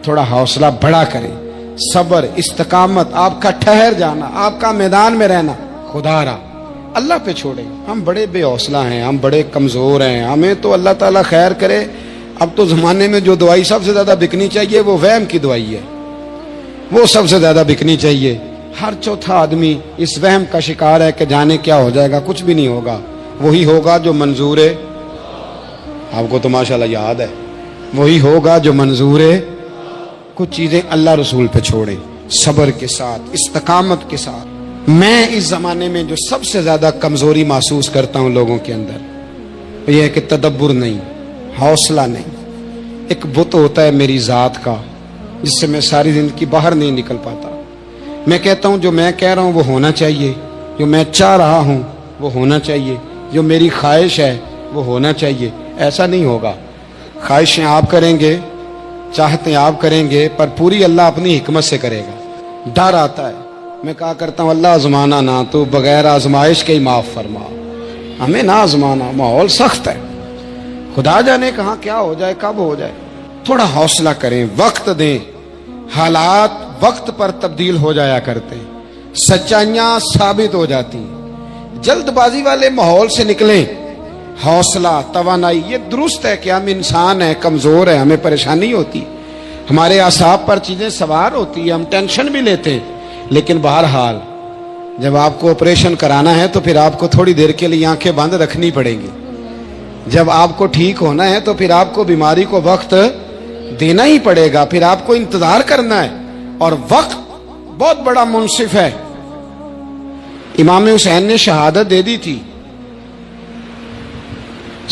تھوڑا حوصلہ بڑا کریں، صبر، استقامت، آپ کا ٹھہر جانا، آپ کا میدان میں رہنا خدا را اللہ پہ چھوڑیں۔ ہم بڑے بے حوصلہ ہیں، ہم بڑے کمزور ہیں، ہمیں تو اللہ تعالیٰ خیر کرے۔ اب تو زمانے میں جو دوائی سب سے زیادہ بکنی چاہیے وہ وہم کی دوائی ہے، وہ سب سے زیادہ بکنی چاہیے۔ ہر چوتھا آدمی اس وہم کا شکار ہے کہ جانے کیا ہو جائے گا، کچھ بھی نہیں ہوگا، وہی ہوگا جو منظور ہے۔ آپ کو تو ماشاءاللہ یاد ہے، وہی ہوگا جو منظور ہے۔ کچھ چیزیں اللہ رسول پہ چھوڑیں، صبر کے ساتھ، استقامت کے ساتھ۔ میں اس زمانے میں جو سب سے زیادہ کمزوری محسوس کرتا ہوں لوگوں کے اندر، یہ ہے کہ تدبر نہیں، حوصلہ نہیں۔ ایک بت ہوتا ہے میری ذات کا جس سے میں ساری زندگی باہر نہیں نکل پاتا۔ میں کہتا ہوں جو میں کہہ رہا ہوں وہ ہونا چاہیے، جو میں چاہ رہا ہوں وہ ہونا چاہیے، جو میری خواہش ہے وہ ہونا چاہیے۔ ایسا نہیں ہوگا، خواہشیں آپ کریں گے، چاہتے آپ کریں گے، پر پوری اللہ اپنی حکمت سے کرے گا۔ ڈر آتا ہے، میں کہا کرتا ہوں اللہ آزمانا نہ، تو بغیر آزمائش کے ہی معاف فرما، ہمیں نہ آزمانا، ماحول سخت ہے، خدا جانے کہاں کیا ہو جائے، کب ہو جائے۔ تھوڑا حوصلہ کریں، وقت دیں، حالات وقت پر تبدیل ہو جایا کرتے ہیں، سچائیاں ثابت ہو جاتی ہیں۔ جلد بازی والے ماحول سے نکلیں، حوصلہ، توانائی، یہ درست ہے کہ ہم انسان ہیں، کمزور ہیں، ہمیں پریشانی ہوتی، ہمارے اعصاب پر چیزیں سوار ہوتی ہیں، ہم ٹینشن بھی لیتے ہیں، لیکن بہرحال جب آپ کو آپریشن کرانا ہے تو پھر آپ کو تھوڑی دیر کے لیے آنکھیں بند رکھنی پڑیں گی۔ جب آپ کو ٹھیک ہونا ہے تو پھر آپ کو بیماری کو وقت دینا ہی پڑے گا، پھر آپ کو انتظار کرنا ہے، اور وقت بہت بڑا منصف ہے۔ امام حسین نے شہادت دے دی تھی،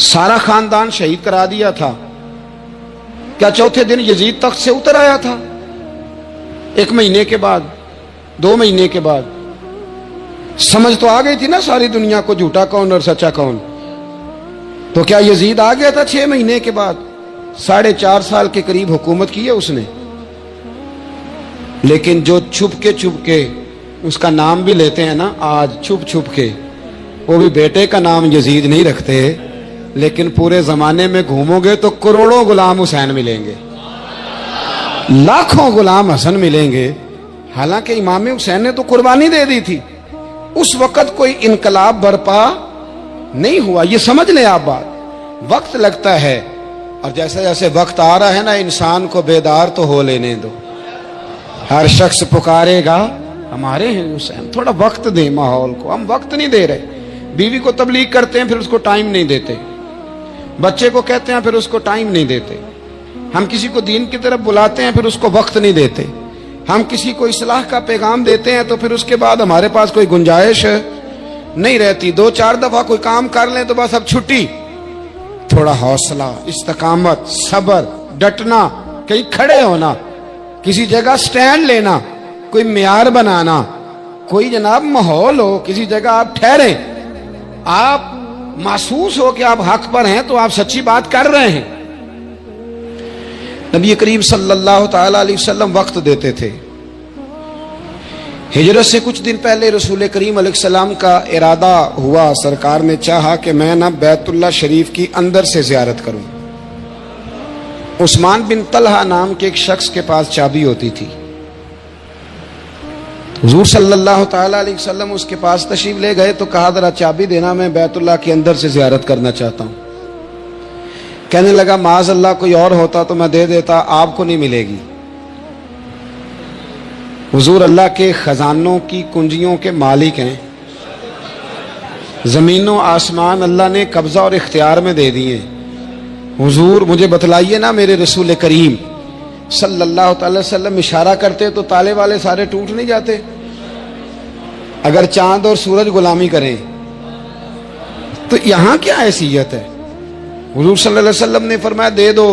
سارا خاندان شہید کرا دیا تھا، کیا چوتھے دن یزید تخت سے اتر آیا تھا؟ 1 مہینے کے بعد، 2 مہینے کے بعد سمجھ تو آ گئی تھی نا ساری دنیا کو جھوٹا کون اور سچا کون۔ تو کیا یزید آ گیا تھا 6 مہینے کے بعد؟ 4.5 سال کے قریب حکومت کی ہے اس نے، لیکن جو چھپ کے اس کا نام بھی لیتے ہیں نا آج، چھپ کے، وہ بھی بیٹے کا نام یزید نہیں رکھتے، لیکن پورے زمانے میں گھومو گے تو کروڑوں غلام حسین ملیں گے، لاکھوں غلام حسن ملیں گے۔ حالانکہ امام حسین نے تو قربانی دے دی تھی، اس وقت کوئی انقلاب برپا نہیں ہوا، یہ سمجھ لیں آپ بات۔ وقت لگتا ہے، اور جیسے جیسے وقت آ رہا ہے نا، انسان کو بیدار تو ہو لینے دو۔ ہر شخص پکارے گا ہمارے ہیں حسین۔ تھوڑا وقت دیں ماحول کو، ہم وقت نہیں دے رہے۔ بیوی کو تبلیغ کرتے ہیں پھر اس کو ٹائم نہیں دیتے، بچے کو کہتے ہیں پھر اس کو ٹائم نہیں دیتے، ہم کسی کو دین کی طرف بلاتے ہیں پھر اس کو وقت نہیں دیتے، ہم کسی کو اصلاح کا پیغام دیتے ہیں تو پھر اس کے بعد ہمارے پاس کوئی گنجائش نہیں رہتی۔ 2-4 دفعہ کوئی کام کر لیں تو بس اب چھٹی۔ تھوڑا حوصلہ، استقامت، صبر، ڈٹنا، کہیں کھڑے ہونا، کسی جگہ سٹینڈ لینا، کوئی معیار بنانا، کوئی جناب ماحول ہو، کسی جگہ آپ ٹھہریں، آپ محسوس ہو کہ آپ حق پر ہیں تو آپ سچی بات کر رہے ہیں۔ نبی کریم صلی اللہ تعالی علیہ وسلم وقت دیتے تھے۔ ہجرت سے کچھ دن پہلے رسول کریم علیہ السلام کا ارادہ ہوا، سرکار نے چاہا کہ میں نا بیت اللہ شریف کی اندر سے زیارت کروں۔ عثمان بن طلحہ نام کے ایک شخص کے پاس چابی ہوتی تھی، حضور صلی اللہ تعالی علیہ وسلم اس کے پاس تشریف لے گئے تو کہا ذرا چابی دینا، میں بیت اللہ کے اندر سے زیارت کرنا چاہتا ہوں۔ کہنے لگا معاذ اللہ کوئی اور ہوتا تو میں دے دیتا، آپ کو نہیں ملے گی۔ حضور اللہ کے خزانوں کی کنجیوں کے مالک ہیں، زمین و آسمان اللہ نے قبضہ اور اختیار میں دے دیے۔ حضور مجھے بتلائیے نا، میرے رسول کریم صلی اللہ تعالی وسلم اشارہ کرتے تو تالے والے سارے ٹوٹ نہیں جاتے؟ اگر چاند اور سورج غلامی کریں تو یہاں کیا حیثیت ہے؟ حضور صلی اللہ علیہ وسلم نے فرمایا دے دو،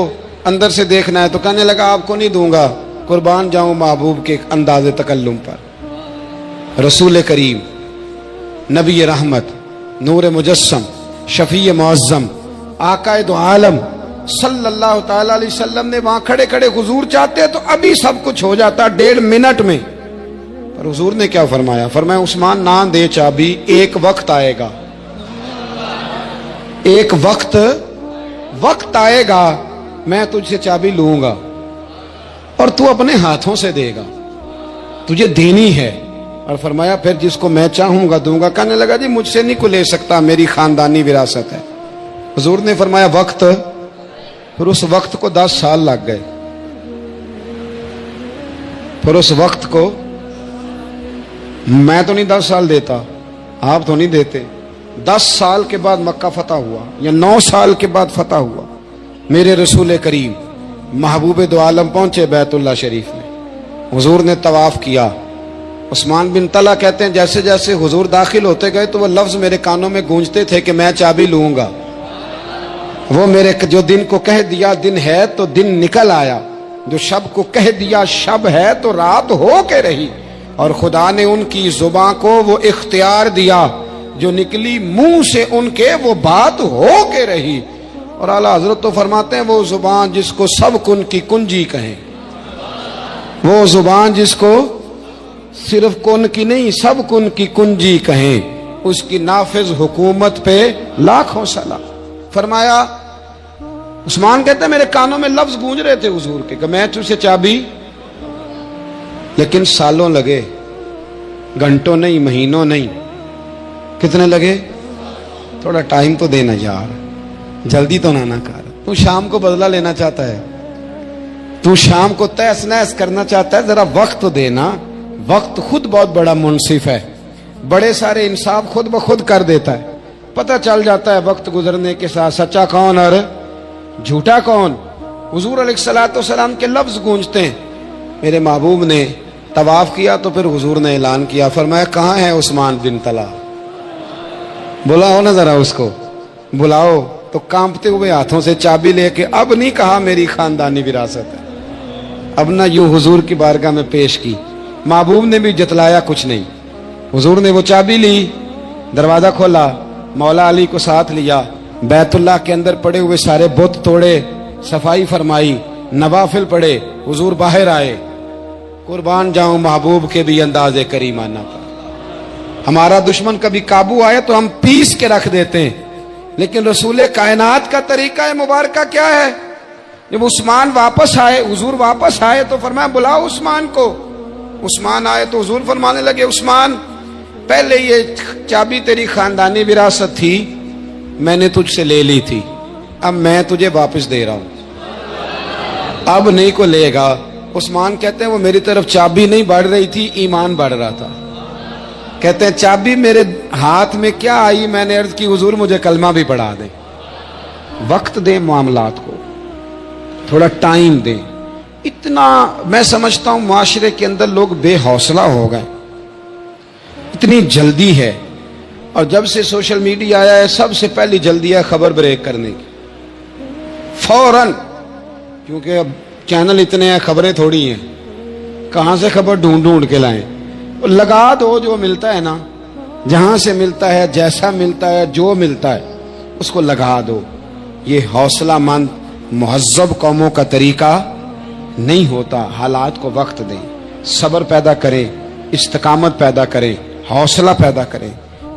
اندر سے دیکھنا ہے۔ تو کہنے لگا آپ کو نہیں دوں گا، قربان جاؤں محبوب کے انداز تکلم پر۔ رسول کریم، نبی رحمت، نور مجسم، شفیع معظم، آقا دو عالم صلی اللہ تعالی علیہ وسلم نے وہاں کھڑے کھڑے حضور چاہتے تو ابھی سب کچھ ہو جاتا 1.5 منٹ میں، پر حضور نے کیا فرمایا؟ فرمایا عثمان نہ دے چابی، ایک وقت آئے گا، ایک وقت آئے گا میں تجھ سے چابی لوں گا۔ اور تو اپنے ہاتھوں سے دے گا, تجھے دینی ہے. اور فرمایا پھر جس کو میں چاہوں گا دوں گا. کہنے لگا جی مجھ سے نہیں کوئی لے سکتا, میری خاندانی وراثت ہے. حضور نے فرمایا وقت. پھر اس وقت کو 10 سال لگ گئے. پھر اس وقت کو میں تو نہیں 10 سال دیتا, آپ تو نہیں دیتے. 10 سال کے بعد مکہ فتح ہوا, یا 9 سال کے بعد فتح ہوا. میرے رسول کریم محبوب دو عالم پہنچے بیت اللہ شریف میں. حضور نے طواف کیا. عثمان بن طلحہ کہتے ہیں جیسے جیسے حضور داخل ہوتے گئے تو وہ لفظ میرے کانوں میں گونجتے تھے کہ میں چابی لوں گا. وہ میرے جو دن کو کہہ دیا دن ہے تو دن نکل آیا, جو شب کو کہہ دیا شب ہے تو رات ہو کے رہی. اور خدا نے ان کی زباں کو وہ اختیار دیا, جو نکلی منہ سے ان کے وہ بات ہو کے رہی. اور اعلیٰ حضرت تو فرماتے ہیں وہ زبان جس کو سب کن کی کنجی کہیں, وہ زبان جس کو صرف کن کی نہیں سب کن کی کنجی کہیں, اس کی نافذ حکومت پہ لاکھوں سلام. فرمایا عثمان کہتے ہیں میرے کانوں میں لفظ گونج رہے تھے حضور کے کہ میں تجھ سے چابی. لیکن سالوں لگے, گھنٹوں نہیں, مہینوں نہیں. کتنے لگے؟ تھوڑا ٹائم تو دینا یار, جلدی تو نہ کر. تو شام کو بدلہ لینا چاہتا ہے, تو شام کو تیس نیس کرنا چاہتا ہے, ذرا وقت تو دینا. وقت خود بہت بڑا منصف ہے, بڑے سارے انصاف خود بخود کر دیتا ہے. پتہ چل جاتا ہے وقت گزرنے کے ساتھ سچا کون اور جھوٹا کون. حضور علیہ الصلوۃ والسلام کے لفظ گونجتے ہیں. میرے محبوب نے طواف کیا تو پھر حضور نے اعلان کیا, فرمایا کہاں ہے عثمان بن طلحہ, بلاؤ نا ذرا اس کو, بلاؤ. تو کانپتے ہوئے ہاتھوں سے چابی لے کے, اب نہیں کہا میری خاندانی وراثت ہے, اب نہ یوں حضور کی بارگاہ میں پیش کی. محبوب نے بھی جتلایا کچھ نہیں. حضور نے وہ چابی لی, دروازہ کھولا, مولا علی کو ساتھ لیا, بیت اللہ کے اندر پڑے ہوئے سارے بت توڑے, صفائی فرمائی, نوافل پڑھے. حضور باہر آئے. قربان جاؤں محبوب کے بھی انداز کریمانہ پر. ہمارا دشمن کبھی قابو آئے تو ہم پیس کے رکھ دیتے ہیں, لیکن رسول کائنات کا طریقہ مبارکہ کیا ہے؟ جب عثمان واپس آئے, حضور واپس آئے تو فرمایا بلاؤ عثمان کو. عثمان آئے تو حضور فرمانے لگے عثمان پہلے یہ چابی تیری خاندانی وراثت تھی, میں نے تجھ سے لے لی تھی, اب میں تجھے واپس دے رہا ہوں, اب نہیں کو لے گا. عثمان کہتے ہیں وہ میری طرف چابی نہیں بڑھ رہی تھی, ایمان بڑھ رہا تھا. کہتے ہیں چابی میرے ہاتھ میں کیا آئی, میں نے عرض کی حضور مجھے کلمہ بھی پڑھا دیں. وقت دیں معاملات کو, تھوڑا ٹائم دیں. اتنا میں سمجھتا ہوں معاشرے کے اندر لوگ بے حوصلہ ہو گئے, اتنی جلدی ہے. اور جب سے سوشل میڈیا آیا ہے سب سے پہلی جلدی ہے خبر بریک کرنے کی, فوراً. کیونکہ اب چینل اتنے ہیں, خبریں تھوڑی ہیں, کہاں سے خبر ڈھونڈ ڈھونڈ کے لائیں. لگا دو جو ملتا ہے نا, جہاں سے ملتا ہے, جیسا ملتا ہے, جو ملتا ہے اس کو لگا دو. یہ حوصلہ مند مہذب قوموں کا طریقہ نہیں ہوتا. حالات کو وقت دیں, صبر پیدا کریں, استقامت پیدا کریں, حوصلہ پیدا کریں.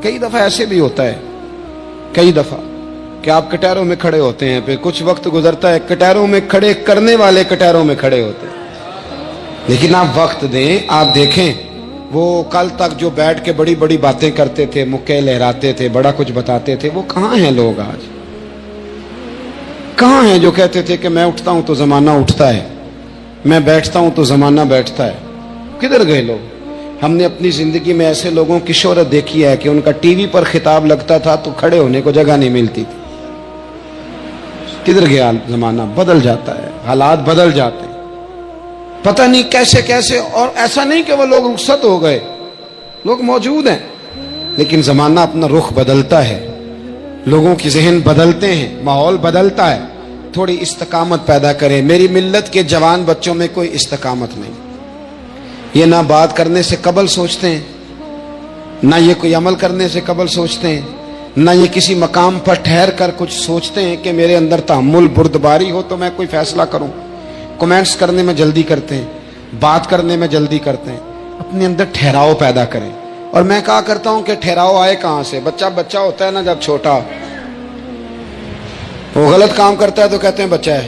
کئی دفعہ ایسے بھی ہوتا ہے, کئی دفعہ کہ آپ کٹہروں میں کھڑے ہوتے ہیں, پھر کچھ وقت گزرتا ہے کٹہروں میں کھڑے کرنے والے کٹہروں میں کھڑے ہوتے ہیں. لیکن آپ وقت دیں. آپ دیکھیں وہ کل تک جو بیٹھ کے بڑی بڑی باتیں کرتے تھے, مکے لہراتے تھے, بڑا کچھ بتاتے تھے, وہ کہاں ہیں لوگ آج؟ کہاں ہیں جو کہتے تھے کہ میں اٹھتا ہوں تو زمانہ اٹھتا ہے, میں بیٹھتا ہوں تو زمانہ بیٹھتا ہے؟ کدھر گئے لوگ؟ ہم نے اپنی زندگی میں ایسے لوگوں کی شہرت دیکھی ہے کہ ان کا ٹی وی پر خطاب لگتا تھا تو کھڑے ہونے کو جگہ نہیں ملتی تھی. کدھر گیا زمانہ؟ بدل جاتا ہے, حالات بدل جاتے ہیں, پتہ نہیں کیسے کیسے. اور ایسا نہیں کہ وہ لوگ رخصت ہو گئے, لوگ موجود ہیں, لیکن زمانہ اپنا رخ بدلتا ہے, لوگوں کی ذہن بدلتے ہیں, ماحول بدلتا ہے. تھوڑی استقامت پیدا کریں. میری ملت کے جوان بچوں میں کوئی استقامت نہیں. یہ نہ بات کرنے سے قبل سوچتے ہیں, نہ یہ کوئی عمل کرنے سے قبل سوچتے ہیں, نہ یہ کسی مقام پر ٹھہر کر کچھ سوچتے ہیں کہ میرے اندر تحمل بردباری ہو تو میں کوئی فیصلہ کروں. کمنٹس کرنے میں جلدی کرتے ہیں, بات کرنے میں جلدی کرتے ہیں. اپنے اندر ٹھہراؤ پیدا کریں. اور میں کہا کرتا ہوں کہ ٹھہراؤ آئے کہاں سے؟ بچہ ہوتا ہے نا جب چھوٹا, وہ غلط کام کرتا ہے تو کہتے ہیں بچہ ہے,